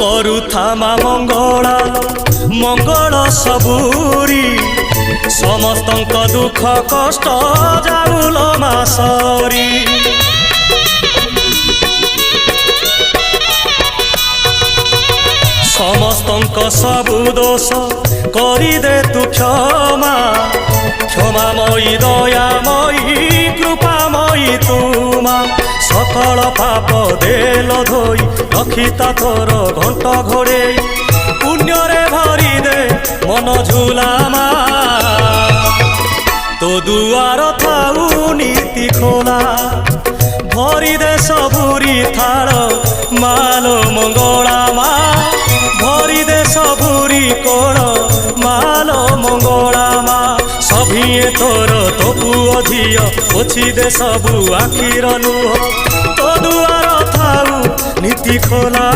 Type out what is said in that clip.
କରୁଥାମା ମଙ୍ଗଳା ମଙ୍ଗଳ ସବୁରି ସମସ୍ତଙ୍କ ଦୁଃଖ କଷ୍ଟ ଯାଉଲ ମା ସରି। ସମସ୍ତଙ୍କ ସବୁ ଦୋଷ କରିଦେ ତୁ କ୍ଷମା କ୍ଷମାମୟୀ ଦୟାମୟୀ କୃପାମୟୀ ତୁମା ସକଳ ପାପ ଦେଲ ଧୋଇ ରଖିତା ତୋର ଘଣ୍ଟ ଘୋଡ଼େଇ ପୁଣ୍ୟରେ ଭରିଦେ ମନ ଝୁଲାମା ତୋ ଦୁଆର ଥାଉ ନୀତି ଖୋଲା ଭରିଦେ ସବୁରି ଥାଳ ମାଲୋ ମଙ୍ଗଳା ମା ଭରିଦେ ସବୁରି କୋଳ ମାଲୋ ମଙ୍ଗଳା ମା ସଭିଏ ତୋର ତୋ ପୁଅ ଝିଅ ପୋଛିଦେ ସବୁ ଆଖିର ଲୁହ ତୋ ଦୁଆର ଥାଉ ନୀତି ଖୋଲା।